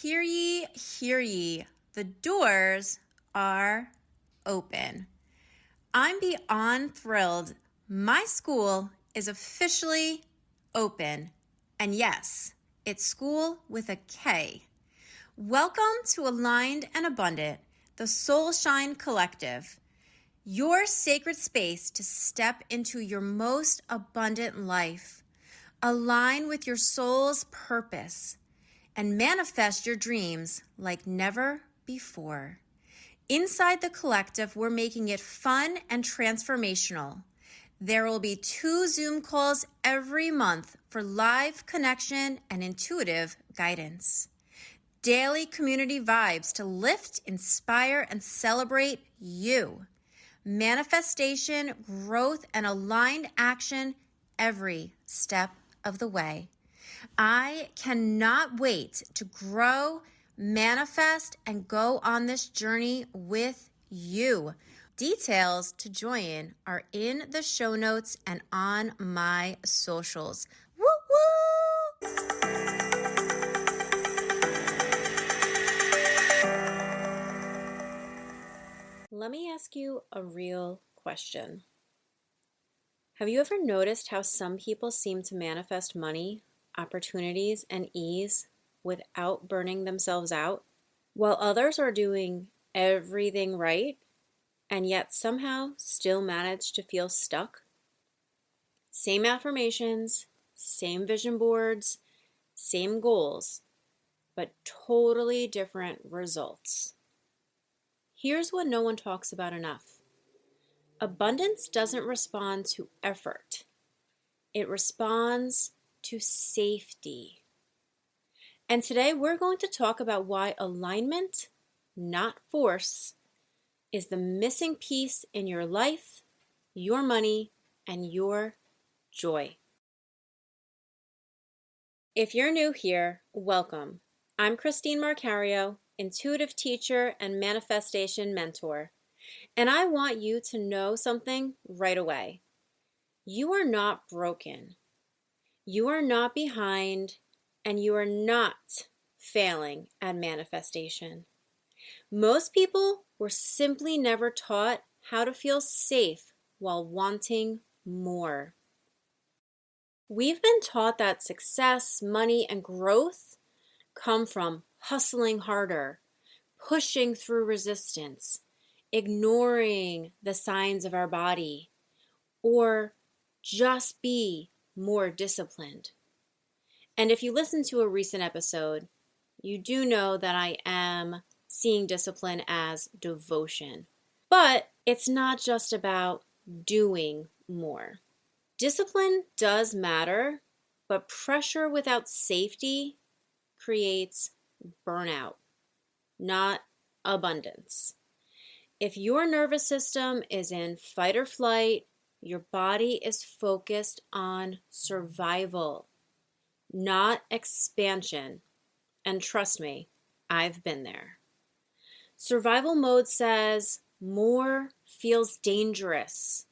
Hear ye, the doors are open. I'm beyond thrilled. My school is officially open. And yes, it's school with a K. Welcome to Aligned and Abundant, the Soul Shine Collective, your sacred space to step into your most abundant life, align with your soul's purpose, and manifest your dreams like never before. Inside the collective, we're making it fun and transformational. There will be 2 Zoom calls every month for live connection and intuitive guidance. Daily community vibes to lift, inspire, and celebrate you. Manifestation, growth, and aligned action every step of the way. I cannot wait to grow, manifest, and go on this journey with you. Details to join are in the show notes and on my socials. Woo woo! Let me ask you a real question. Have you ever noticed how some people seem to manifest money, opportunities, and ease without burning themselves out, while others are doing everything right and yet somehow still manage to feel stuck? Same affirmations, same vision boards, same goals, but totally different results. Here's what no one talks about enough. Abundance doesn't respond to effort. It responds to safety. And today we're going to talk about why alignment, not force, is the missing piece in your life, your money, and your joy. If you're new here, welcome. I'm Christine Marcario, intuitive teacher and manifestation mentor. And I want you to know something right away. You are not broken. You are not behind, and you are not failing at manifestation. Most people were simply never taught how to feel safe while wanting more. We've been taught that success, money, and growth come from hustling harder, pushing through resistance, ignoring the signs of our body, or just be more disciplined. And if you listen to a recent episode, you do know that I am seeing discipline as devotion. But it's not just about doing more. Discipline does matter, but pressure without safety creates burnout, not abundance. If your nervous system is in fight or flight, your body is focused on survival, not expansion. And trust me, I've been there. Survival mode says more feels dangerous.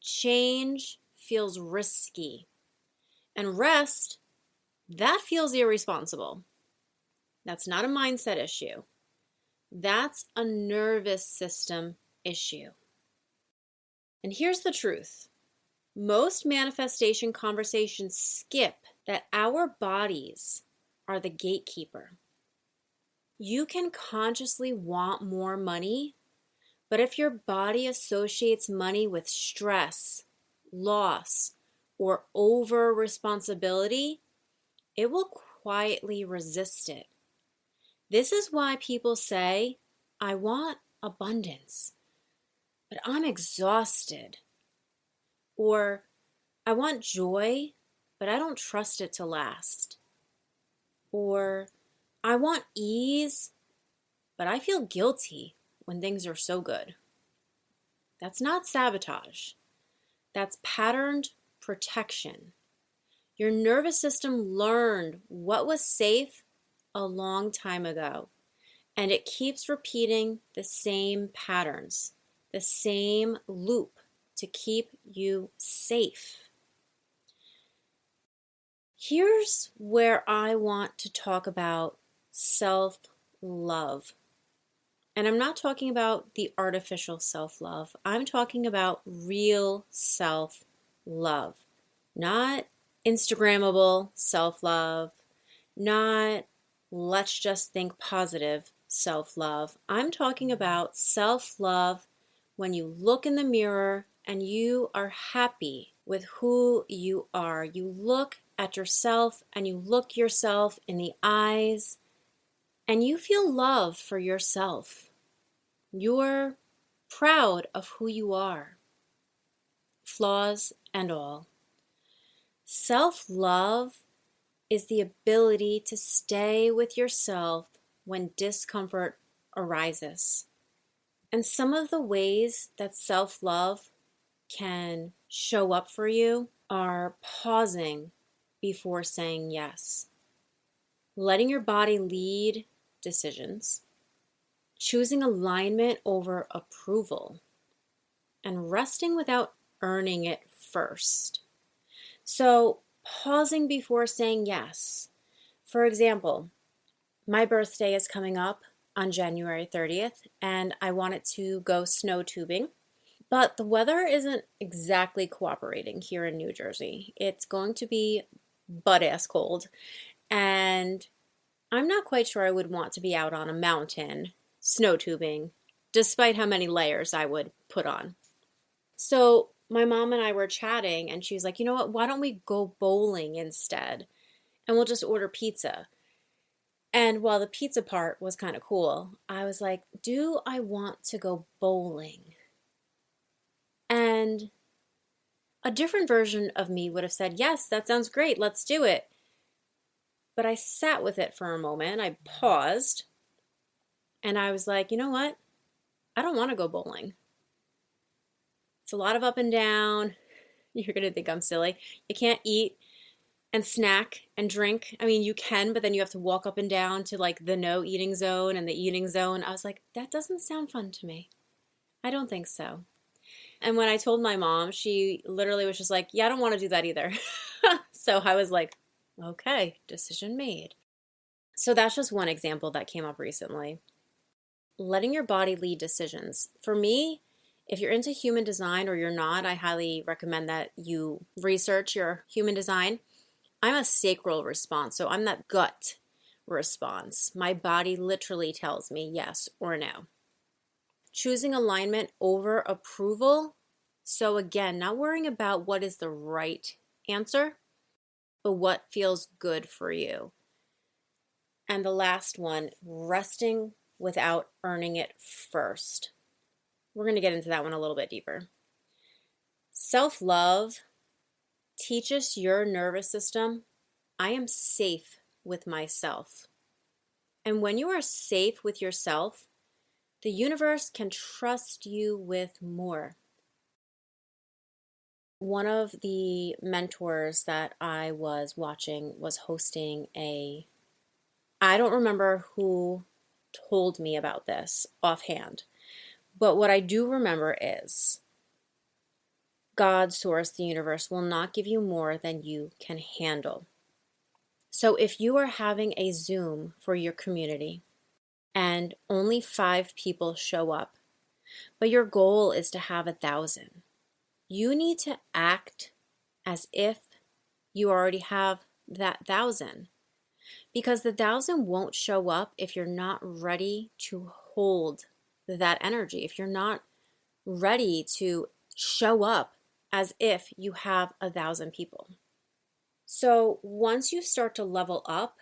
Change feels risky. And rest, that feels irresponsible. That's not a mindset issue. That's a nervous system issue. And here's the truth. Most manifestation conversations skip that our bodies are the gatekeeper. You can consciously want more money, but if your body associates money with stress, loss, or over responsibility, it will quietly resist it. This is why people say, I want abundance, but I'm exhausted. Or, I want joy, but I don't trust it to last. Or, I want ease, but I feel guilty when things are so good. That's not sabotage. That's patterned protection. Your nervous system learned what was safe a long time ago, and it keeps repeating the same patterns, the same loop to keep you safe. Here's where I want to talk about self-love. And I'm not talking about the artificial self-love. I'm talking about real self-love. Not Instagrammable self-love, not let's just think positive self-love. I'm talking about self-love when you look in the mirror and you are happy with who you are. You look at yourself and you look yourself in the eyes and you feel love for yourself. You're proud of who you are, flaws and all. Self-love is the ability to stay with yourself when discomfort arises. And some of the ways that self-love can show up for you are pausing before saying yes, letting your body lead decisions, choosing alignment over approval, and resting without earning it first. So, pausing before saying yes. For example, my birthday is coming up on January 30th, and I wanted to go snow tubing, but the weather isn't exactly cooperating here in New Jersey. It's going to be butt-ass cold, and I'm not quite sure I would want to be out on a mountain snow tubing, despite how many layers I would put on. So my mom and I were chatting, and she was like, you know what, why don't we go bowling instead? And we'll just order pizza. And while the pizza part was kind of cool, I was like, do I want to go bowling? And a different version of me would have said, yes, that sounds great, let's do it. But I sat with it for a moment, I paused, and I was like, you know what? I don't want to go bowling. It's a lot of up and down. You're going to think I'm silly. You can't eat and snack and drink. I mean, you can, but then you have to walk up and down to like the no eating zone and the eating zone. I was like, that doesn't sound fun to me. I don't think so. And when I told my mom, she literally was just like, yeah, I don't want to do that either. So I was like, okay, decision made. So that's just one example that came up recently. Letting your body lead decisions. For me, if you're into human design or you're not, I highly recommend that you research your human design. I'm a sacral response, so I'm that gut response. My body literally tells me yes or no. Choosing alignment over approval. So again, not worrying about what is the right answer, but what feels good for you. And the last one, resting without earning it first. We're going to get into that one a little bit deeper. Self-love teaches your nervous system, I am safe with myself. And when you are safe with yourself, the universe can trust you with more. One of the mentors that I was watching was hosting I don't remember who told me about this offhand, but what I do remember is God, source, the universe will not give you more than you can handle. So if you are having a Zoom for your community and only 5 people show up, but your goal is to have 1,000, you need to act as if you already have that 1,000. Because the 1,000 won't show up if you're not ready to hold that energy, if you're not ready to show up as if you have 1,000 people. So once you start to level up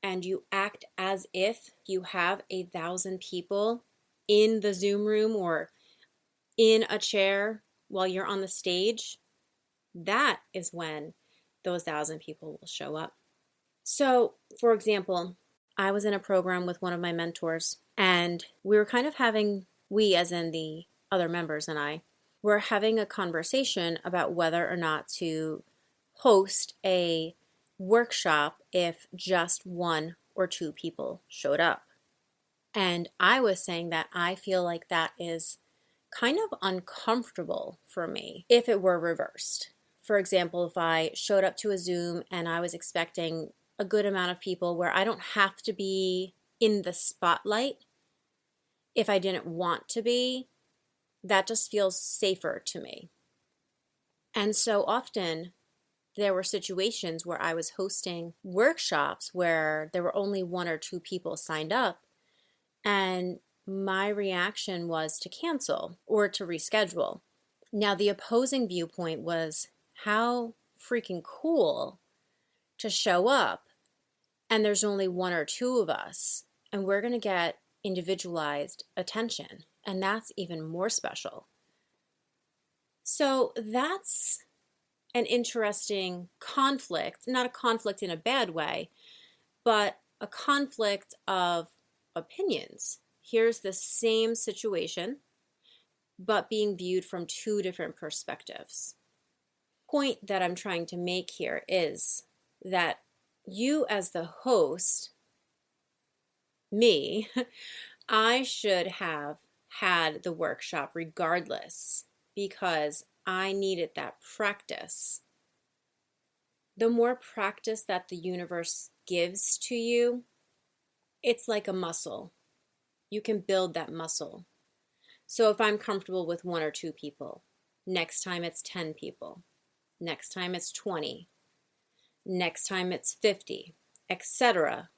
and you act as if you have 1,000 people in the Zoom room or in a chair while you're on the stage, that is when those 1,000 people will show up. So, for example, I was in a program with one of my mentors, and we were kind of we as in the other members and I, were having a conversation about whether or not to host a workshop if just 1 or 2 people showed up. And I was saying that I feel like that is kind of uncomfortable for me if it were reversed. For example, if I showed up to a Zoom and I was expecting a good amount of people where I don't have to be in the spotlight if I didn't want to be. That just feels safer to me. And so often there were situations where I was hosting workshops where there were only one or two people signed up, and my reaction was to cancel or to reschedule. Now, the opposing viewpoint was how freaking cool to show up and there's only one or two of us and we're going to get individualized attention. And that's even more special. So that's an interesting conflict, not a conflict in a bad way, but a conflict of opinions. Here's the same situation, but being viewed from two different perspectives. Point that I'm trying to make here is that you as the host, me, I should have had the workshop regardless because I needed that practice. The more practice that the universe gives to you, it's like a muscle. You can build that muscle. So if I'm comfortable with one or two people, next time it's 10 people, next time it's 20, next time it's 50, etc.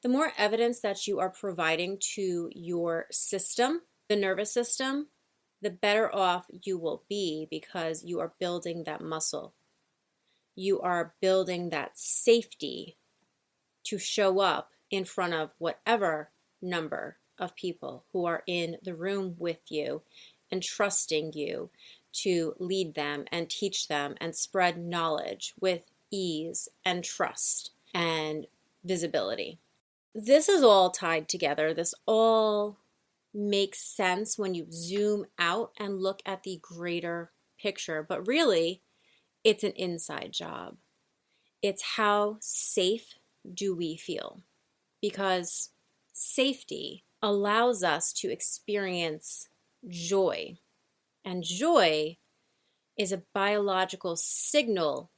The more evidence that you are providing to your system, the nervous system, the better off you will be because you are building that muscle. You are building that safety to show up in front of whatever number of people who are in the room with you and trusting you to lead them and teach them and spread knowledge with ease and trust and visibility. This is all tied together. This all makes sense when you zoom out and look at the greater picture. But really, it's an inside job. It's how safe do we feel? Because safety allows us to experience joy. And joy is a biological signal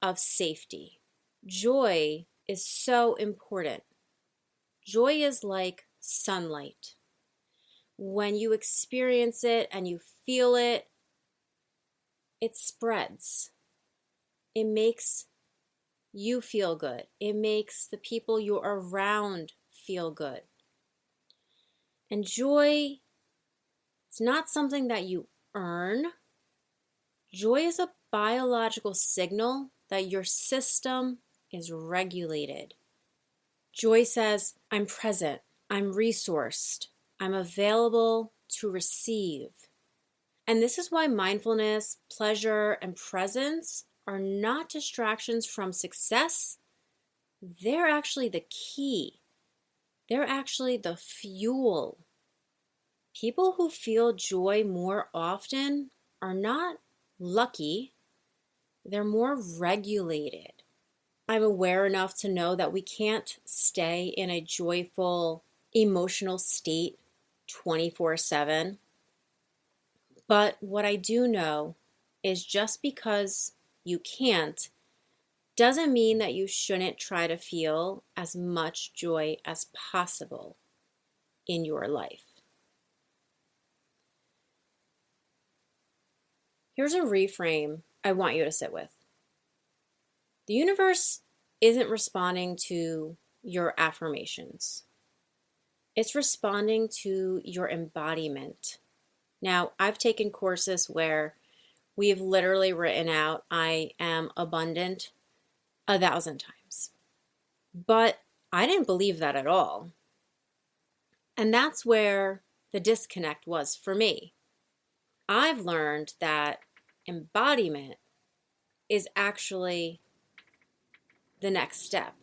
of safety. Joy is so important. Joy is like sunlight. When you experience it and you feel it, it spreads. It makes you feel good. It makes the people you're around feel good. And joy, it's not something that you earn. Joy is a biological signal that your system is regulated. Joy says, I'm present, I'm resourced, I'm available to receive. And this is why mindfulness, pleasure, and presence are not distractions from success. They're actually the key. They're actually the fuel. People who feel joy more often are not lucky. They're more regulated. I'm aware enough to know that we can't stay in a joyful, emotional state 24/7. But what I do know is just because you can't doesn't mean that you shouldn't try to feel as much joy as possible in your life. Here's a reframe I want you to sit with. The universe isn't responding to your affirmations. It's responding to your embodiment. Now, I've taken courses where we've literally written out, I am abundant 1,000 times. But I didn't believe that at all. And that's where the disconnect was for me. I've learned that embodiment is actually the next step.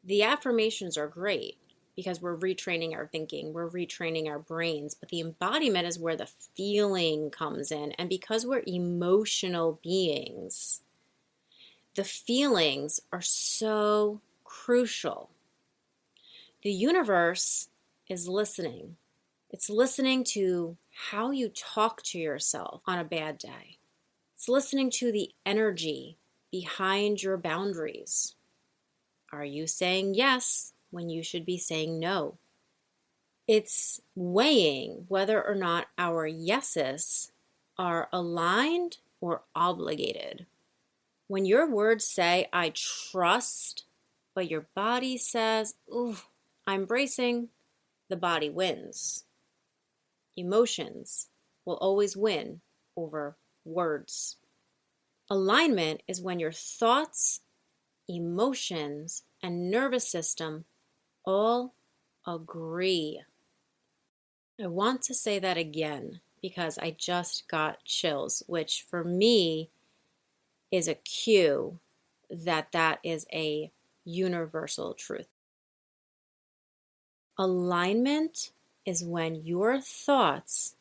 The affirmations are great because we're retraining our thinking, we're retraining our brains, but the embodiment is where the feeling comes in. And because we're emotional beings, the feelings are so crucial. The universe is listening. It's listening to how you talk to yourself on a bad day. It's listening to the energy behind your boundaries. Are you saying yes when you should be saying no. It's weighing whether or not our yeses are aligned or obligated. When your words say, I trust, but your body says, ooh, I'm bracing, the body wins. Emotions will always win over words. Alignment is when your thoughts, emotions, and nervous system all agree. I want to say that again because I just got chills, which for me is a cue that that is a universal truth. Alignment is when your thoughts,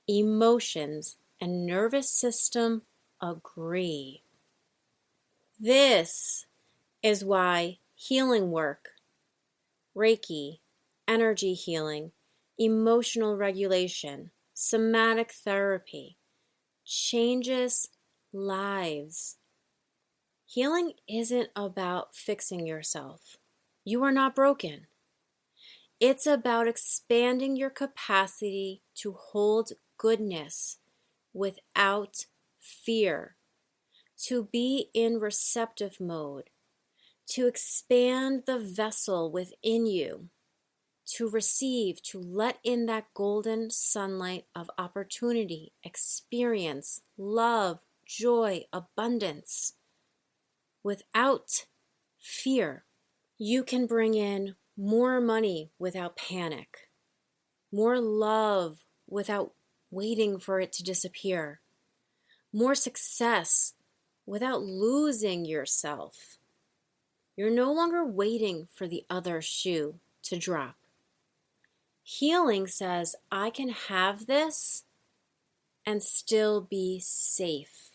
emotions, and nervous system agree. This is why healing work, Reiki, energy healing, emotional regulation, somatic therapy changes lives. Healing isn't about fixing yourself. You are not broken. It's about expanding your capacity to hold goodness without fear, to be in receptive mode, to expand the vessel within you, to receive, to let in that golden sunlight of opportunity, experience, love, joy, abundance, without fear. You can bring in more money without panic, more love without waiting for it to disappear, more success without losing yourself. You're no longer waiting for the other shoe to drop. Healing says, I can have this and still be safe.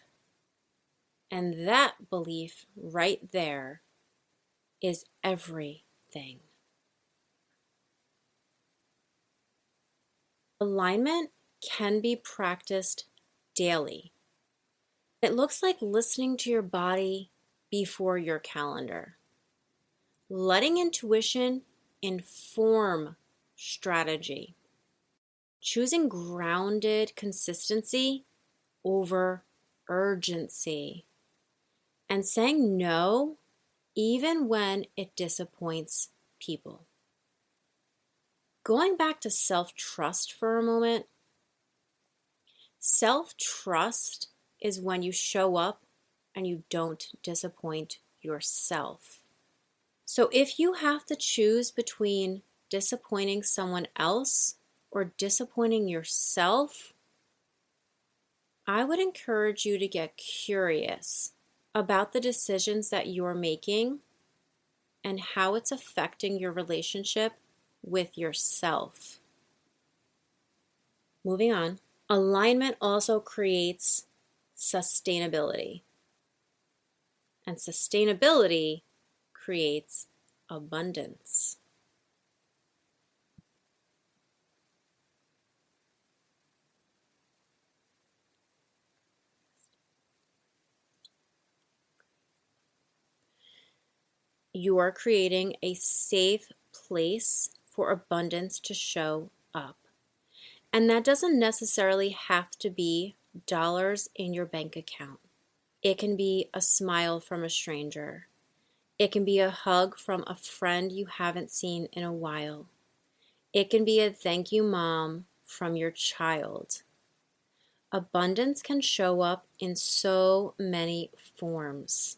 And that belief right there is everything. Alignment can be practiced daily. It looks like listening to your body before your calendar, letting intuition inform strategy, choosing grounded consistency over urgency, and saying no even when it disappoints people. Going back to self-trust for a moment, self-trust is when you show up and you don't disappoint yourself. So if you have to choose between disappointing someone else or disappointing yourself, I would encourage you to get curious about the decisions that you're making and how it's affecting your relationship with yourself. Moving on, alignment also creates sustainability. And sustainability creates abundance. You are creating a safe place for abundance to show up. And that doesn't necessarily have to be dollars in your bank account. It can be a smile from a stranger. It can be a hug from a friend you haven't seen in a while. It can be a thank you, Mom, from your child. Abundance can show up in so many forms.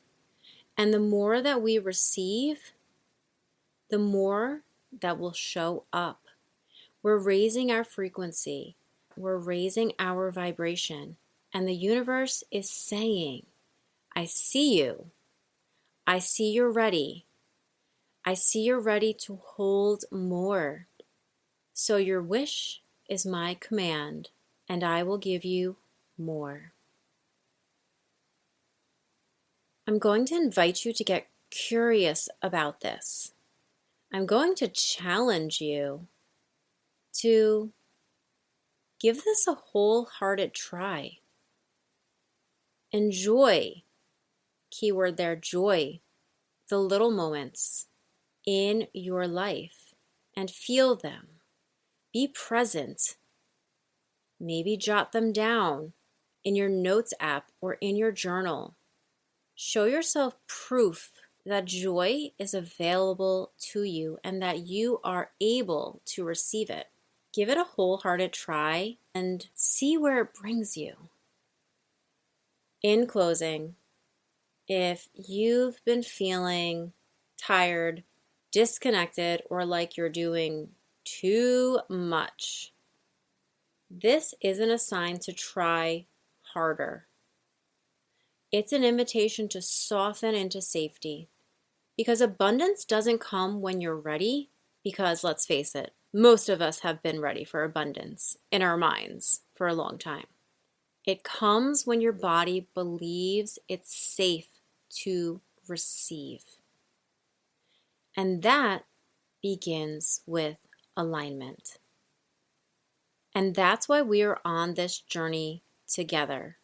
And the more that we receive, the more that will show up. We're raising our frequency. We're raising our vibration. And the universe is saying, I see you. I see you're ready. I see you're ready to hold more. So your wish is my command, and I will give you more. I'm going to invite you to get curious about this. I'm going to challenge you to give this a wholehearted try. Enjoy, keyword there, joy, the little moments. in your life and feel them. Be present. Maybe jot them down in your notes app or in your journal. Show yourself proof that joy is available to you and that you are able to receive it. Give it a wholehearted try and see where it brings you. In closing, if you've been feeling tired, disconnected, or like you're doing too much, this isn't a sign to try harder. It's an invitation to soften into safety. Because abundance doesn't come when you're ready, because let's face it, most of us have been ready for abundance in our minds for a long time. It comes when your body believes it's safe to receive. And that begins with alignment. And that's why we are on this journey together,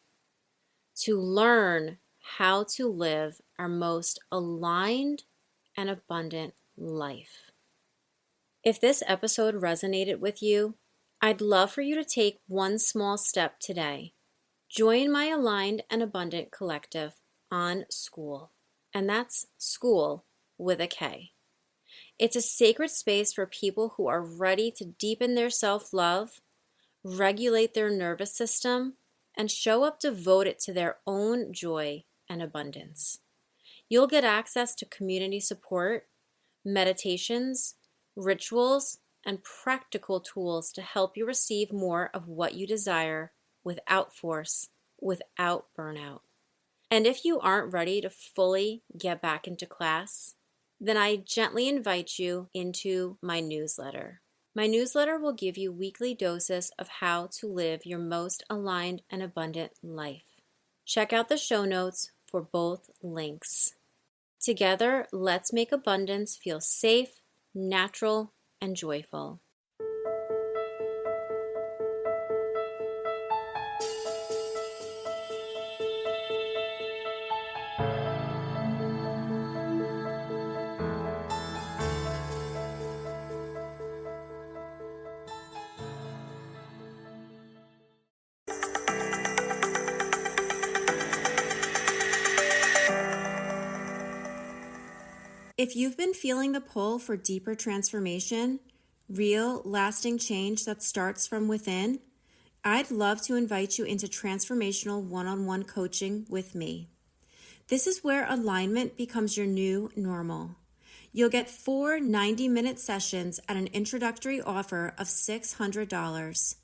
to learn how to live our most aligned and abundant life. If this episode resonated with you, I'd love for you to take one small step today. Join my Aligned and Abundant Collective on School, and that's school with a K. It's a sacred space for people who are ready to deepen their self-love, regulate their nervous system, and show up devoted to their own joy and abundance. You'll get access to community support, meditations, rituals, and practical tools to help you receive more of what you desire without force, without burnout. And if you aren't ready to fully get back into class, then I gently invite you into my newsletter. My newsletter will give you weekly doses of how to live your most aligned and abundant life. Check out the show notes for both links. Together, let's make abundance feel safe, natural, and joyful. If you've been feeling the pull for deeper transformation, real, lasting change that starts from within, I'd love to invite you into transformational one-on-one coaching with me. This is where alignment becomes your new normal. You'll get 4 90-minute sessions at an introductory offer of $600,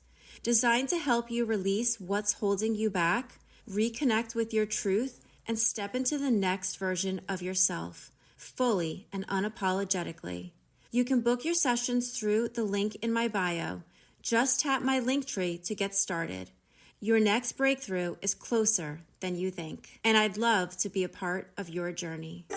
designed to help you release what's holding you back, reconnect with your truth, and step into the next version of yourself, fully and unapologetically. You can book your sessions through the link in my bio. Just tap my link tree to get started. Your next breakthrough is closer than you think, and I'd love to be a part of your journey.